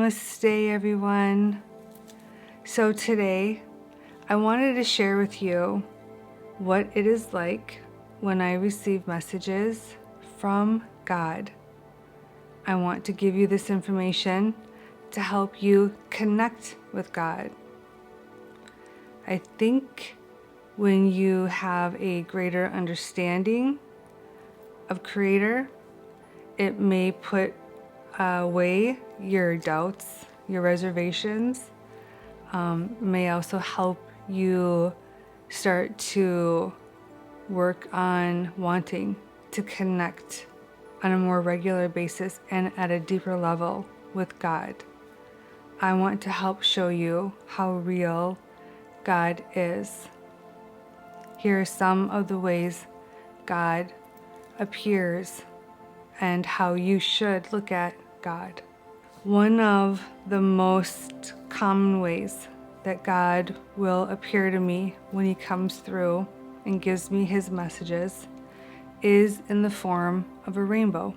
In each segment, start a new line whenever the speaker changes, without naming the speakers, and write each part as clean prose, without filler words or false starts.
Namaste, everyone. So today, I wanted to share with you what it is like when I receive messages from God. I want to give you this information to help you connect with God. I think when you have a greater understanding of Creator, it may put away your doubts, your reservations, may also help you start to work on wanting to connect on a more regular basis and at a deeper level with God. I want to help show you how real God is. Here are some of the ways God appears and how you should look at God. One of the most common ways that God will appear to me when He comes through and gives me His messages is in the form of a rainbow.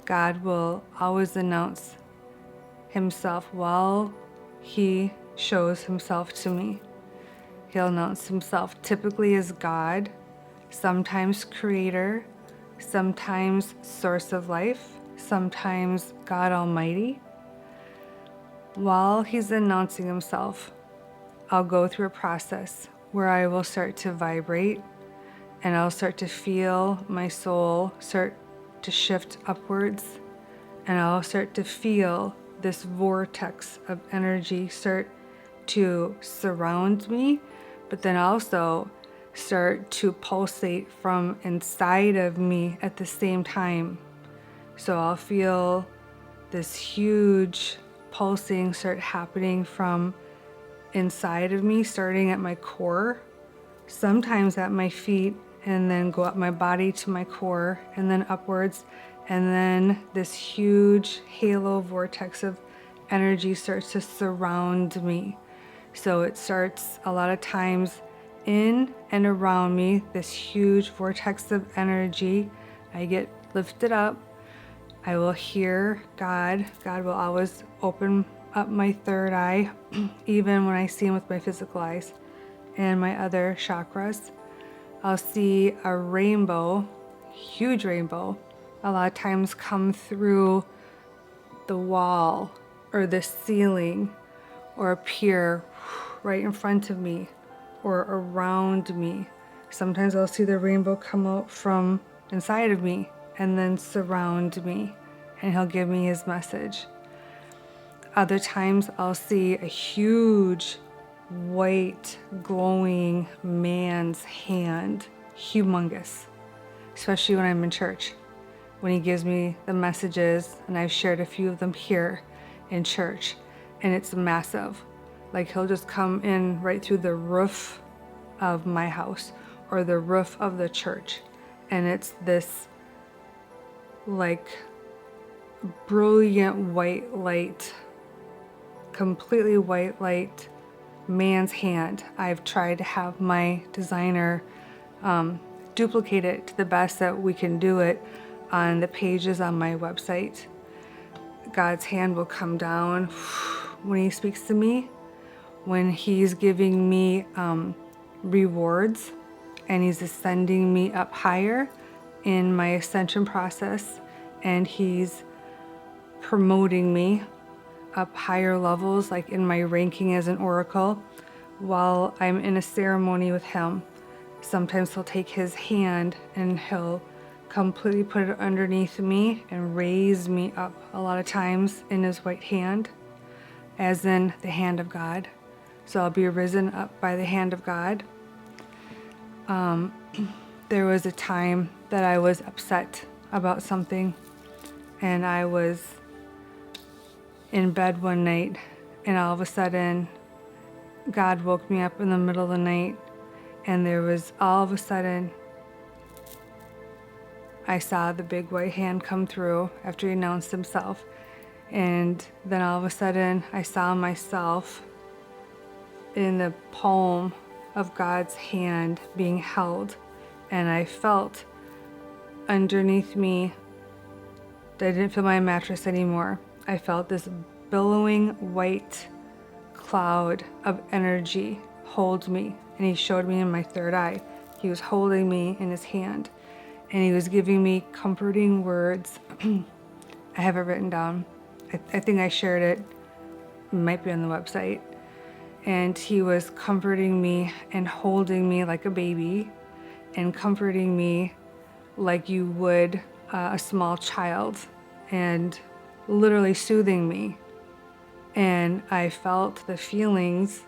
God will always announce Himself while He shows Himself to me. He'll announce Himself typically as God, sometimes Creator, sometimes Source of Life, sometimes God Almighty. While He's announcing Himself, I'll go through a process where I will start to vibrate and I'll start to feel my soul start to shift upwards, and I'll start to feel this vortex of energy start to surround me, but then also start to pulsate from inside of me at the same time. So I'll feel this huge pulsing start happening from inside of me, starting at my core, sometimes at my feet, and then go up my body to my core, and then upwards, and then this huge halo vortex of energy starts to surround me. So it starts a lot of times in and around me, this huge vortex of energy. I get lifted up. I will hear God. God will always open up my third eye, even when I see Him with my physical eyes and my other chakras. I'll see a rainbow, huge rainbow, a lot of times come through the wall or the ceiling or appear right in front of me or around me. Sometimes I'll see the rainbow come out from inside of me and then surround me, and He'll give me His message. Other times I'll see a huge white glowing man's hand, humongous, especially when I'm in church, when He gives me the messages, and I've shared a few of them here in church, and it's massive. Like He'll just come in right through the roof of my house or the roof of the church, and it's this like brilliant white light, completely white light man's hand. I've tried to have my designer duplicate it to the best that we can do it on the pages on my website. God's hand will come down when He speaks to me, when He's giving me rewards, and He's ascending me up higher in my ascension process, and He's promoting me up higher levels, like in my ranking as an oracle, while I'm in a ceremony with Him. Sometimes He'll take His hand and He'll completely put it underneath me and raise me up, a lot of times in His white hand, as in the hand of God. So I'll be risen up by the hand of God. There was a time that I was upset about something, and I was in bed one night, and all of a sudden God woke me up in the middle of the night, and there was all of a sudden I saw the big white hand come through after He announced Himself, and then all of a sudden I saw myself in the palm of God's hand being held, and I felt underneath me that I didn't feel my mattress anymore. I felt this billowing white cloud of energy hold me. And he showed me in my third eye. He was holding me in his hand. And he was giving me comforting words. I have it written down. I think I shared it. It might be on the website. And he was comforting me and holding me like a baby and comforting me like you would a small child, and literally soothing me. And I felt the feelings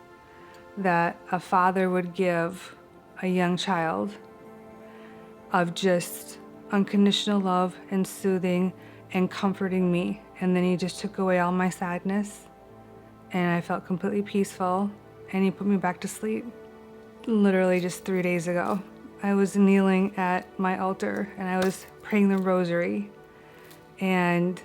that a father would give a young child of just unconditional love and soothing and comforting me. And then he just took away all my sadness, and I felt completely peaceful, and he put me back to sleep. Literally just 3 days ago, I was kneeling at my altar and I was praying the rosary, and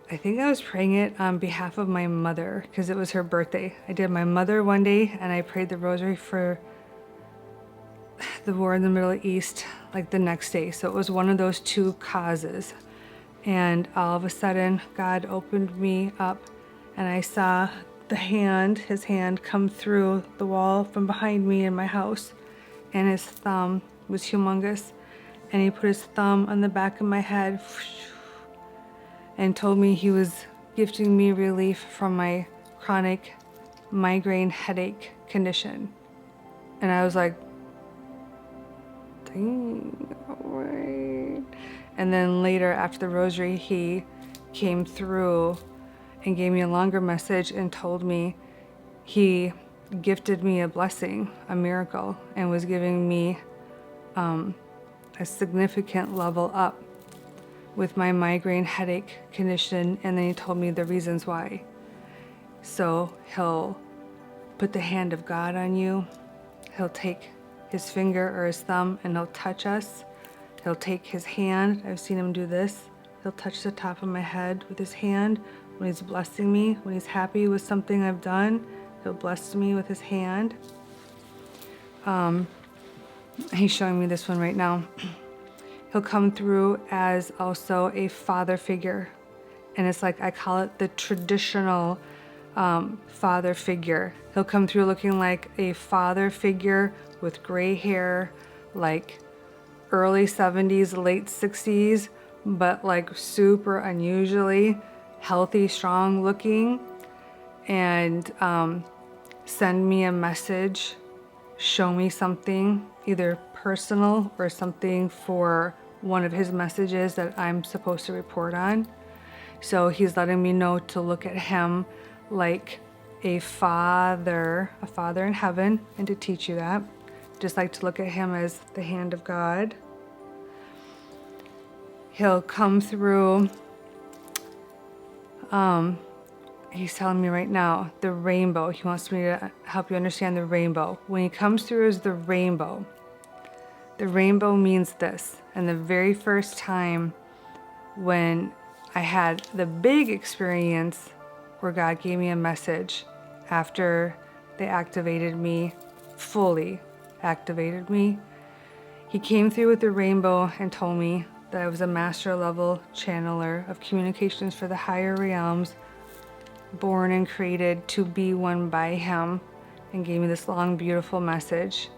I think I was praying it on behalf of my mother because it was her birthday. I did my mother one day and I prayed the rosary for the war in the Middle East like the next day. So it was one of those two causes. And all of a sudden, God opened me up and I saw his hand come through the wall from behind me in my house. And his thumb was humongous. And he put his thumb on the back of my head and told me he was gifting me relief from my chronic migraine headache condition. And I was like, dang, all right. And then later after the rosary, he came through and gave me a longer message and told me he gifted me a blessing, a miracle, and was giving me a significant level up with my migraine headache condition. And then he told me the reasons why. So he'll put the hand of God on you. He'll take his finger or his thumb and he'll touch us. He'll take his hand. I've seen him do this. He'll touch the top of my head with his hand when he's blessing me. When he's happy with something I've done, he'll bless me with his hand. He's showing me this one right now. He'll come through as also a father figure. And it's like, I call it the traditional father figure. He'll come through looking like a father figure with gray hair, like early 70s, late 60s, but like super unusually healthy, strong looking, and send me a message, show me something, either personal or something for one of his messages that I'm supposed to report on. So he's letting me know to look at him like a father in heaven, and to teach you that. Just like to look at him as the hand of God. He'll come through, he's telling me right now, the rainbow. He wants me to help you understand the rainbow. When he comes through as the rainbow means this. And the very first time when I had the big experience where God gave me a message after they activated me, fully activated me, he came through with the rainbow and told me that I was a master level channeler of communications for the higher realms, born and created to be one by him, and gave me this long, beautiful message.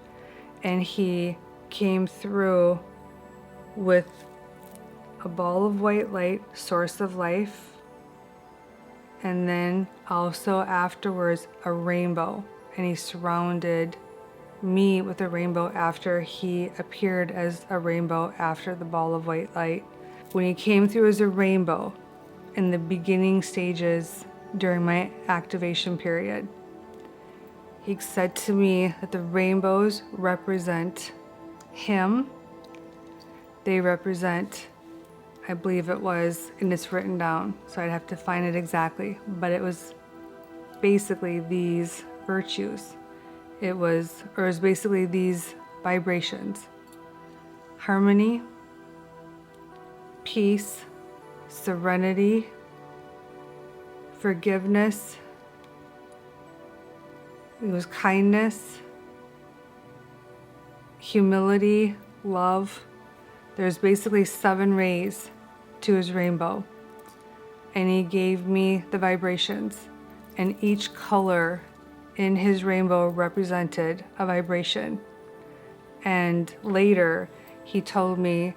And he came through with a ball of white light, source of life, and then also afterwards a rainbow. And he surrounded me with a rainbow after he appeared as a rainbow after the ball of white light. When he came through as a rainbow in the beginning stages during my activation period, he said to me that the rainbows represent him. They represent, I believe it was, and it's written down, so I'd have to find it exactly, but it was basically these virtues. It was basically these vibrations: harmony, peace, serenity, forgiveness. It was kindness, humility, love. There's basically 7 rays to his rainbow. and he gave me the vibrations, and each color in his rainbow represented a vibration. And later, he told me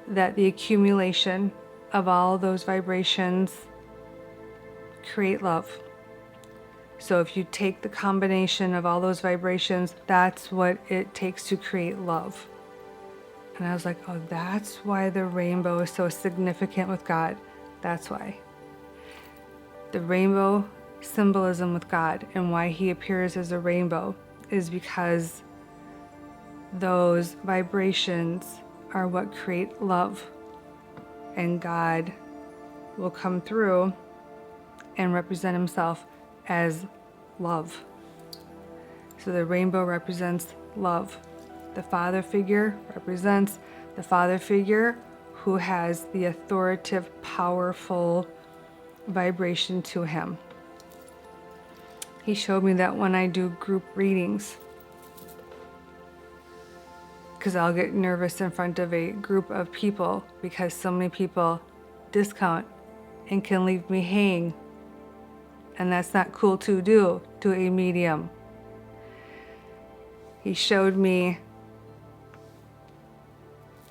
that the accumulation of all those vibrations create love. So if you take the combination of all those vibrations, that's what it takes to create love. And I was like, oh, that's why the rainbow is so significant with God. That's why. The rainbow symbolism with God and why he appears as a rainbow is because those vibrations are what create love. And God will come through and represent himself as love. So the rainbow represents love. The father figure represents the father figure who has the authoritative, powerful vibration to him. He showed me that when I do group readings, because I'll get nervous in front of a group of people because so many people discount and can leave me hang. And that's not cool to do to a medium. He showed me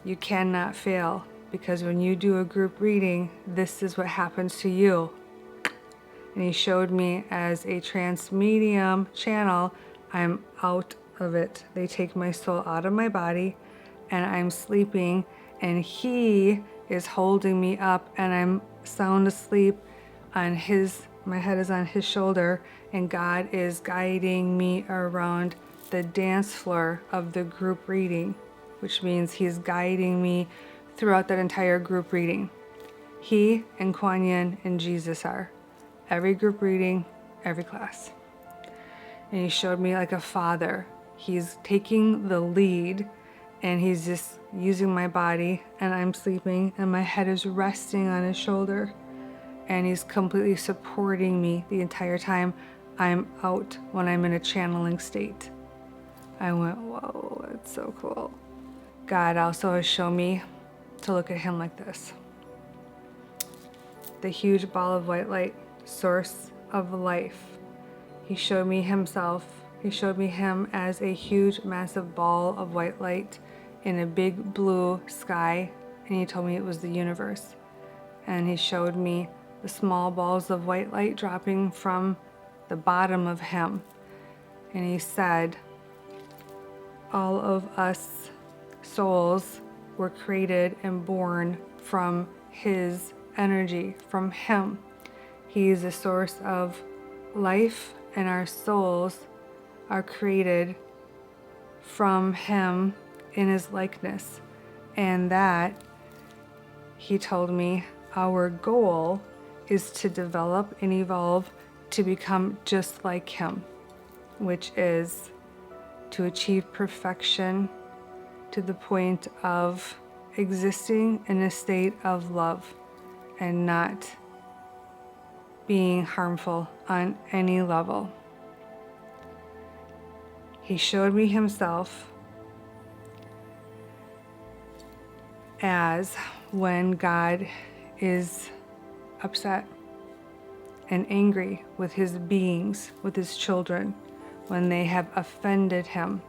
you cannot fail, because when you do a group reading, this is what happens to you. And he showed me as a trance medium channel, I'm out of it. They take my soul out of my body and I'm sleeping, and he is holding me up and I'm sound asleep on my head is on his shoulder, and God is guiding me around the dance floor of the group reading, which means he's guiding me throughout that entire group reading. He and Kuan Yin and Jesus are. Every group reading, every class. And he showed me like a father. He's taking the lead and he's just using my body, and I'm sleeping and my head is resting on his shoulder. And he's completely supporting me the entire time. I'm out when I'm in a channeling state. I went, whoa, that's so cool. God also has shown me to look at him like this. The huge ball of white light, source of life. He showed me himself. He showed me him as a huge, massive ball of white light in a big blue sky. And he told me it was the universe. And he showed me the small balls of white light dropping from the bottom of him. And he said, all of us souls were created and born from his energy, from him. He is the source of life, and our souls are created from him in his likeness. And that, he told me, our goal is to develop and evolve to become just like him, which is to achieve perfection to the point of existing in a state of love and not being harmful on any level. He showed me himself as when God is upset and angry with his beings, with his children, when they have offended him,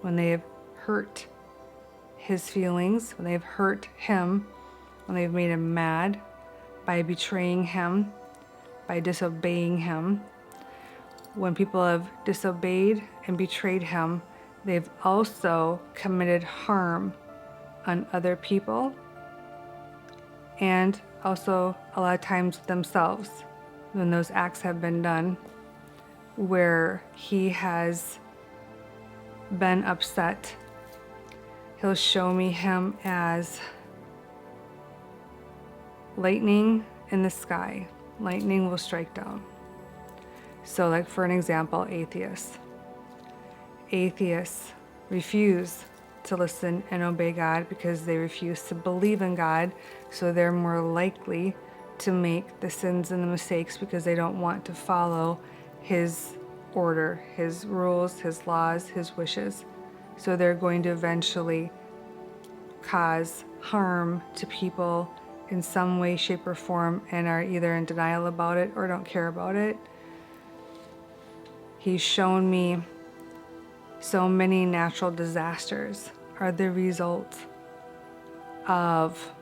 when they have hurt his feelings, when they have hurt him, when they've made him mad by betraying him, by disobeying him. When people have disobeyed and betrayed him, they've also committed harm on other people and also a lot of times themselves when those acts have been done, where he has been upset. He'll show me him as lightning in the sky. Lightning will strike down. So like for an example, atheists. Atheists refuse to listen and obey God because they refuse to believe in God, so they're more likely to make the sins and the mistakes because they don't want to follow his order, his rules, his laws, his wishes. So they're going to eventually cause harm to people in some way, shape, or form and are either in denial about it or don't care about it. He's shown me so many natural disasters are the result of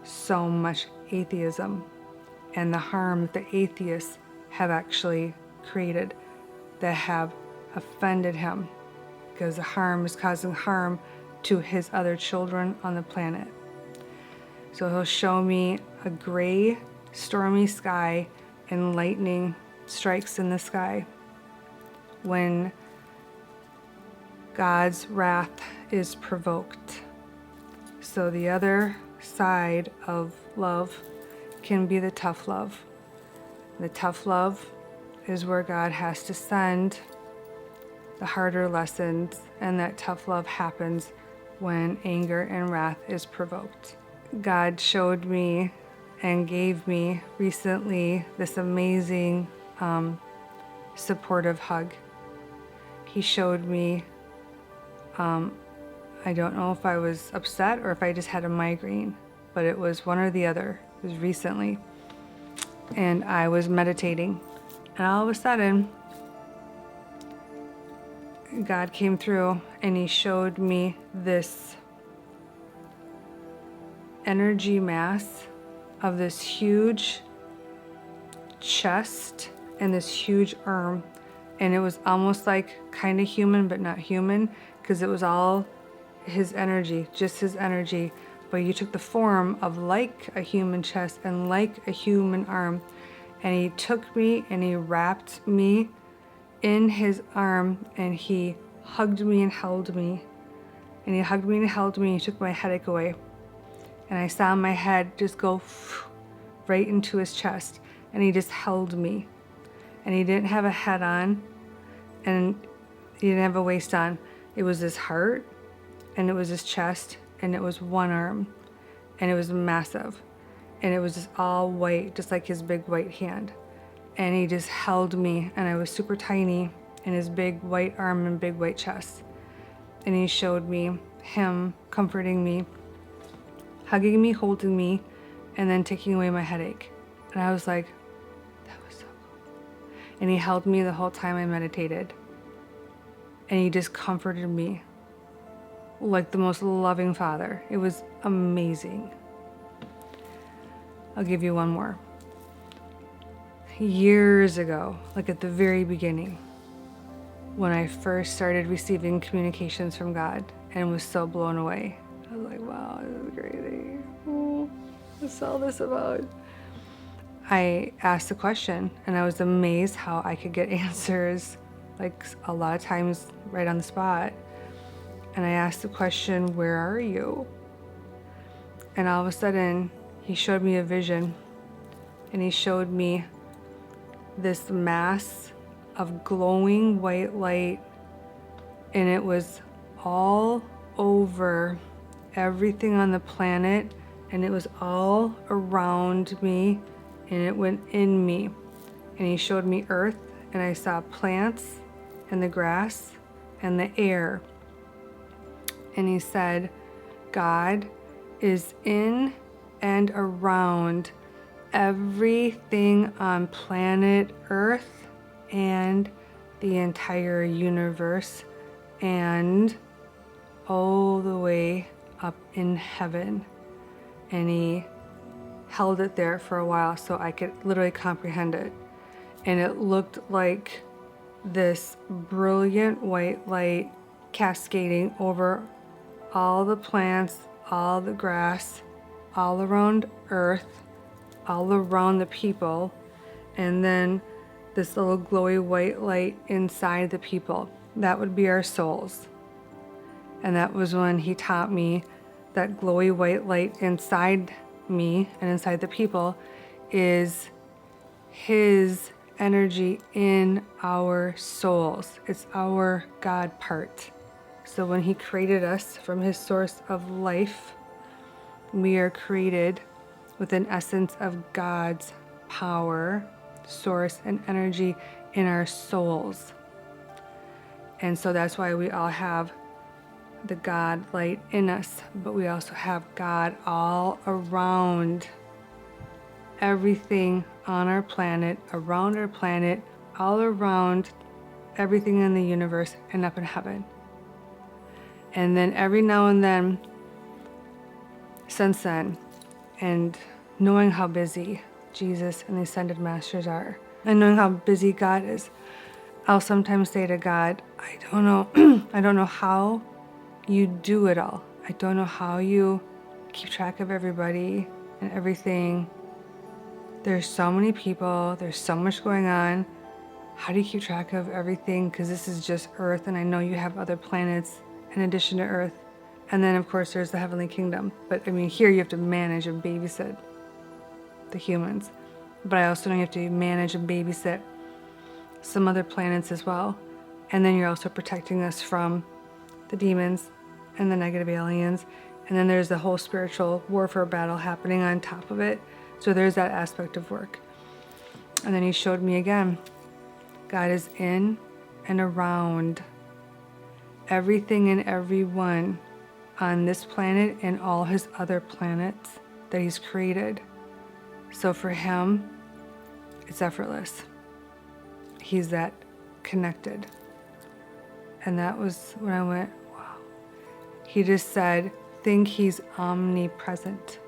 so much atheism and the harm that the atheists have actually created that have offended him, because the harm is causing harm to his other children on the planet. So he'll show me a gray, stormy sky and lightning strikes in the sky when God's wrath is provoked. So the other side of love can be the tough love. The tough love is where God has to send the harder lessons, and that tough love happens when anger and wrath is provoked. God showed me and gave me recently this amazing supportive hug. He showed me, I don't know if I was upset or if I just had a migraine, but it was one or the other. It was recently. And I was meditating, and all of a sudden, God came through and he showed me this energy mass of this huge chest and this huge arm. And it was almost like kind of human, but not human, because it was all his energy, just his energy. But you took the form of like a human chest and like a human arm. And he took me and he wrapped me in his arm, and he hugged me and held me. And he hugged me and held me, and he took my headache away. And I saw my head just go right into his chest, and he just held me. And he didn't have a head on, and he didn't have a waist on. It was his heart, and it was his chest, and it was one arm, and it was massive. And it was just all white, just like his big white hand. And he just held me, and I was super tiny in his big white arm and big white chest. And he showed me him comforting me, hugging me, holding me, and then taking away my headache. And I was like, that was so cool. And he held me the whole time I meditated. And he just comforted me like the most loving father. It was amazing. I'll give you one more. Years ago, like at the very beginning, when I first started receiving communications from God and was so blown away. I was like, wow, this is crazy. Oh, what's all this about? I asked the question, and I was amazed how I could get answers, like a lot of times right on the spot. And I asked the question, where are you? And all of a sudden, he showed me a vision, and he showed me this mass of glowing white light, and it was all over everything on the planet, and it was all around me, and it went in me. And he showed me earth, and I saw plants and the grass and the air. And he said, God is in and around everything on planet Earth and the entire universe and all the way up in heaven. And he held it there for a while so I could literally comprehend it. And it looked like this brilliant white light cascading over all the plants, all the grass, all around Earth, all around the people, and then this little glowy white light inside the people. That would be our souls. And that was when he taught me that glowy white light inside me and inside the people is his energy in our souls. It's our God part. So when he created us from his source of life, we are created with an essence of God's power, source, and energy in our souls. And so that's why we all have the God light in us, but we also have God all around everything on our planet, around our planet, all around everything in the universe and up in heaven. And then every now and then, since then, and knowing how busy Jesus and the Ascended Masters are, and knowing how busy God is, I'll sometimes say to God, I don't know, I don't know how you do it all. I don't know how you keep track of everybody and everything. There's so many people, there's so much going on. How do you keep track of everything? Because this is just Earth, and I know you have other planets in addition to Earth. And then, of course, there's the Heavenly Kingdom. But, I mean, here you have to manage and babysit the humans. But I also know you have to manage and babysit some other planets as well. And then you're also protecting us from the demons and the negative aliens. And then there's the whole spiritual warfare battle happening on top of it. So there's that aspect of work. And then he showed me again, God is in and around everything and everyone on this planet and all his other planets that he's created. So for him, it's effortless. He's that connected. And that was when I went, wow. He just said, think he's omnipresent.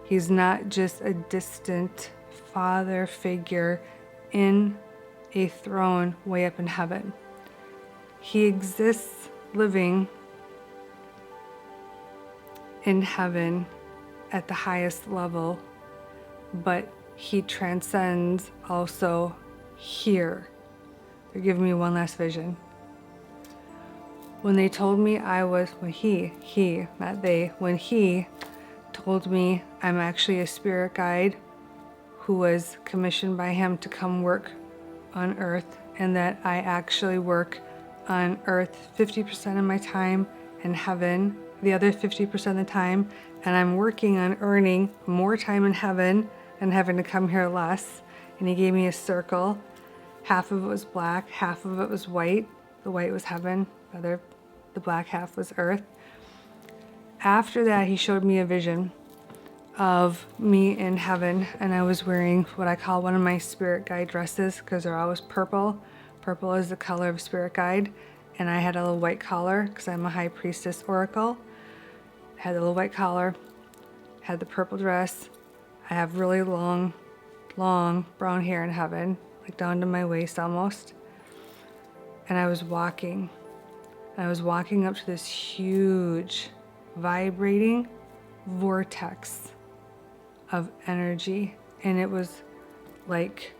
He's not just a distant father figure in a throne way up in heaven. He exists living in heaven at the highest level, but he transcends also here. They're giving me one last vision. When they told me when he told me I'm actually a spirit guide who was commissioned by him to come work on Earth, and that I actually work on Earth 50% of my time, and heaven the other 50% of the time, and I'm working on earning more time in heaven and having to come here less. And he gave me a circle. Half of it was black, half of it was white. The white was heaven, the black half was earth. After that, he showed me a vision of me in heaven, and I was wearing what I call one of my spirit guide dresses, because they're always purple. Purple is the color of spirit guide, and I had a little white collar because I'm a high priestess oracle. Had a little white collar, had the purple dress. I have really long brown hair in heaven, like down to my waist almost. And I was walking up to this huge vibrating vortex of energy, and it was like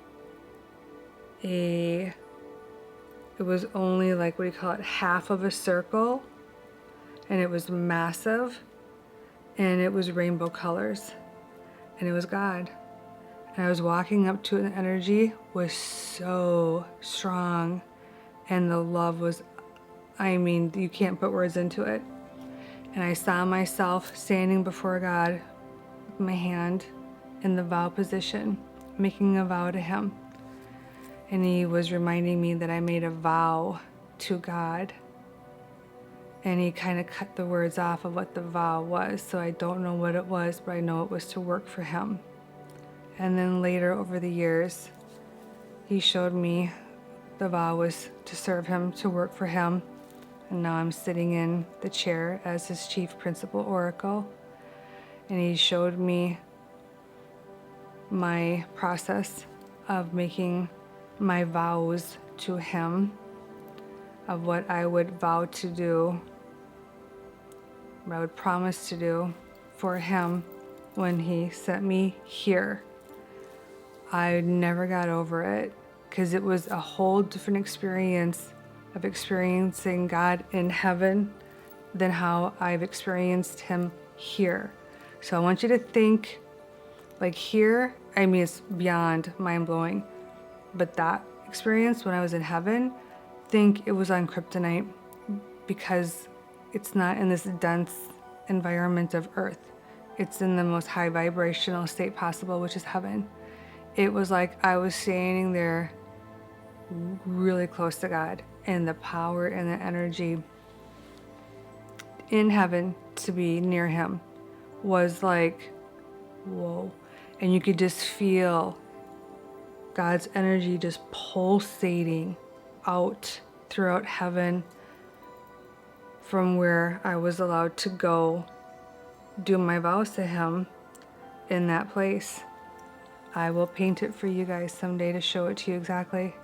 it was only like, what do you call it, half of a circle, and it was massive, and it was rainbow colors, and it was God. And I was walking up to it, and the energy was so strong, and the love was, I mean, you can't put words into it. And I saw myself standing before God with my hand in the vow position, making a vow to him. And he was reminding me that I made a vow to God. And he kind of cut the words off of what the vow was. So I don't know what it was, but I know it was to work for him. And then later over the years, he showed me the vow was to serve him, to work for him. And now I'm sitting in the chair as his chief principal oracle. And he showed me my process of making my vows to him, of what I would vow to do, what I would promise to do for him when he sent me here. I never got over it, because it was a whole different experience of experiencing God in heaven than how I've experienced him here. So I want you to think, like here, I mean, it's beyond mind-blowing, but that experience when I was in heaven, think it was on kryptonite, because it's not in this dense environment of earth. It's in the most high vibrational state possible, which is heaven. It was like I was standing there really close to God, and the power and the energy in heaven to be near him was like, whoa. And you could just feel God's energy just pulsating out throughout heaven from where I was allowed to go do my vows to him in that place. I will paint it for you guys someday to show it to you exactly.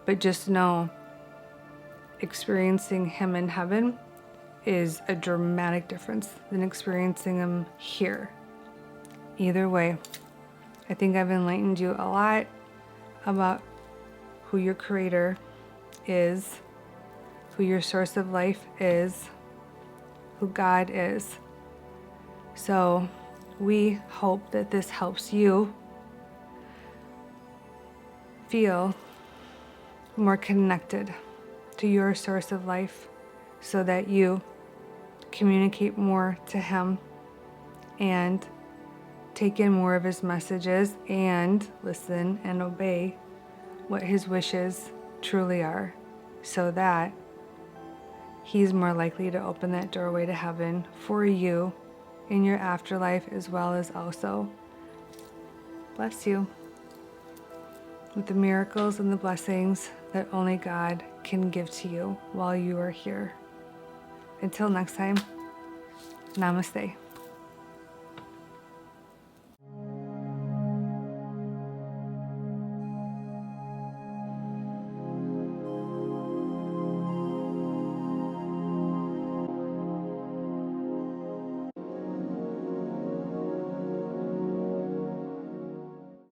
But just know, experiencing him in heaven is a dramatic difference than experiencing him here. Either way, I think I've enlightened you a lot about who your creator is, who your source of life is, who God is. So we hope that this helps you feel more connected to your source of life so that you communicate more to him and take in more of his messages and listen and obey what his wishes truly are, so that he's more likely to open that doorway to heaven for you in your afterlife, as well as also bless you with the miracles and the blessings that only God can give to you while you are here. Until next time, namaste.